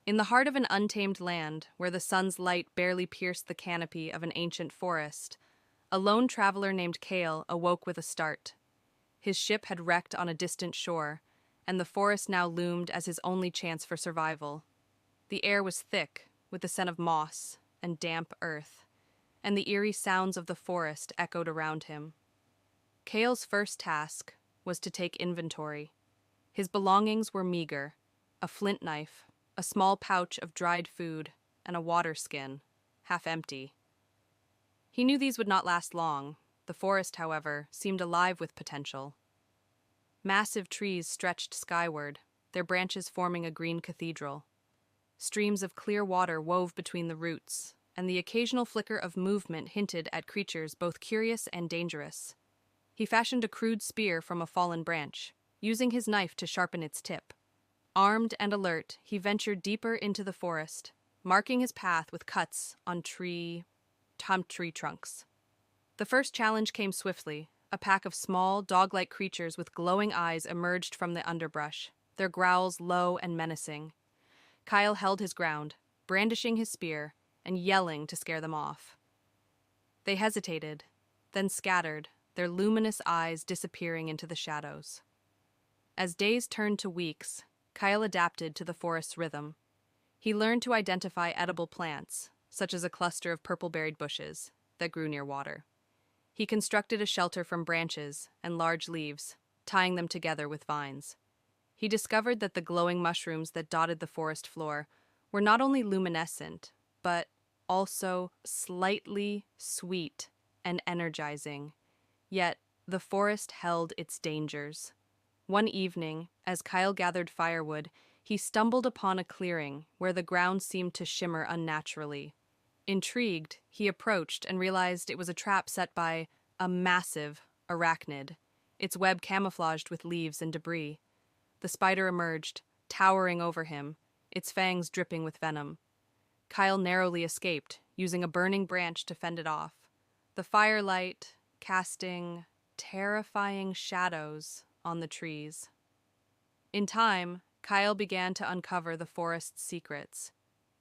In the heart of an untamed land, where the sun's light barely pierced the canopy of an ancient forest, a lone traveler named Kael awoke with a start. His ship had wrecked on a distant shore, and the forest now loomed as his only chance for survival. The air was thick, with the scent of moss and damp earth, and the eerie sounds of the forest echoed around him. Kael's first task was to take inventory. His belongings were meager: a flint knife, a small pouch of dried food, and a water skin, half empty. He knew these would not last long. The forest, however, seemed alive with potential. Massive trees stretched skyward, their branches forming a green cathedral. Streams of clear water wove between the roots, and the occasional flicker of movement hinted at creatures both curious and dangerous. He fashioned a crude spear from a fallen branch, using his knife to sharpen its tip. Armed and alert, he ventured deeper into the forest, marking his path with cuts on tree trunks. The first challenge came swiftly. A pack of small, dog-like creatures with glowing eyes emerged from the underbrush, their growls low and menacing. Kael held his ground, brandishing his spear and yelling to scare them off. They hesitated, then scattered, their luminous eyes disappearing into the shadows. As days turned to weeks, Kael adapted to the forest's rhythm. He learned to identify edible plants, such as a cluster of purple-berried bushes that grew near water. He constructed a shelter from branches and large leaves, tying them together with vines. He discovered that the glowing mushrooms that dotted the forest floor were not only luminescent, but also slightly sweet and energizing. Yet, the forest held its dangers. One evening, as Kael gathered firewood, he stumbled upon a clearing where the ground seemed to shimmer unnaturally. Intrigued, he approached and realized it was a trap set by a massive arachnid, its web camouflaged with leaves and debris. The spider emerged, towering over him, its fangs dripping with venom. Kael narrowly escaped, using a burning branch to fend it off, the firelight casting terrifying shadows on the trees. In time, Kael began to uncover the forest's secrets.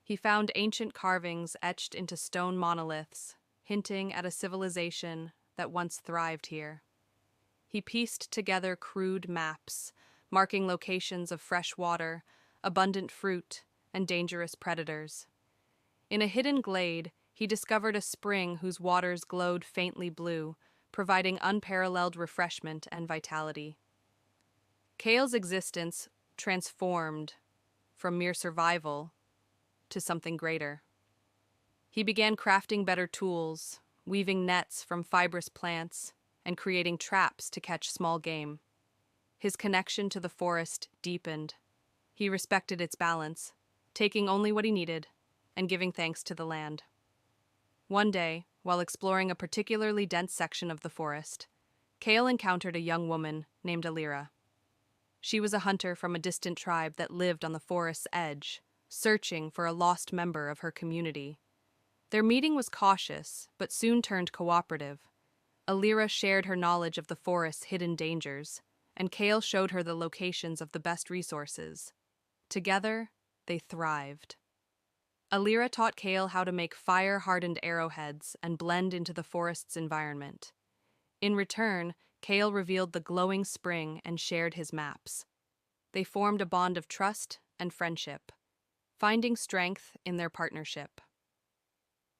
He found ancient carvings etched into stone monoliths, hinting at a civilization that once thrived here. He pieced together crude maps, marking locations of fresh water, abundant fruit, and dangerous predators. In a hidden glade, he discovered a spring whose waters glowed faintly blue, providing unparalleled refreshment and vitality. Kael's existence transformed from mere survival to something greater. He began crafting better tools, weaving nets from fibrous plants, and creating traps to catch small game. His connection to the forest deepened. He respected its balance, taking only what he needed and giving thanks to the land. One day, while exploring a particularly dense section of the forest, Kael encountered a young woman named Alira. She was a hunter from a distant tribe that lived on the forest's edge, searching for a lost member of her community. Their meeting was cautious, but soon turned cooperative. Alira shared her knowledge of the forest's hidden dangers, and Kael showed her the locations of the best resources. Together, they thrived. Alira taught Kael how to make fire-hardened arrowheads and blend into the forest's environment. In return, Kael revealed the glowing spring and shared his maps. They formed a bond of trust and friendship, finding strength in their partnership.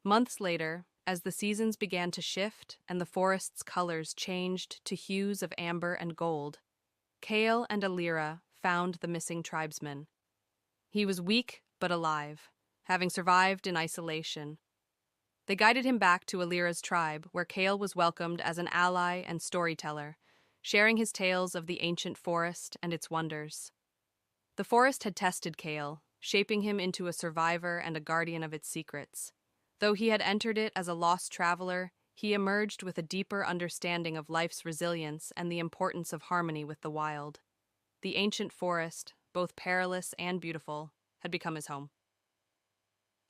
Months later, as the seasons began to shift and the forest's colors changed to hues of amber and gold, Kael and Alira found the missing tribesman. He was weak but alive, having survived in isolation. They guided him back to Alira's tribe, where Kael was welcomed as an ally and storyteller, sharing his tales of the ancient forest and its wonders. The forest had tested Kael, shaping him into a survivor and a guardian of its secrets. Though he had entered it as a lost traveler, he emerged with a deeper understanding of life's resilience and the importance of harmony with the wild. The ancient forest, both perilous and beautiful, had become his home.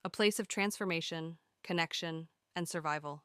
A place of transformation, connection, and survival.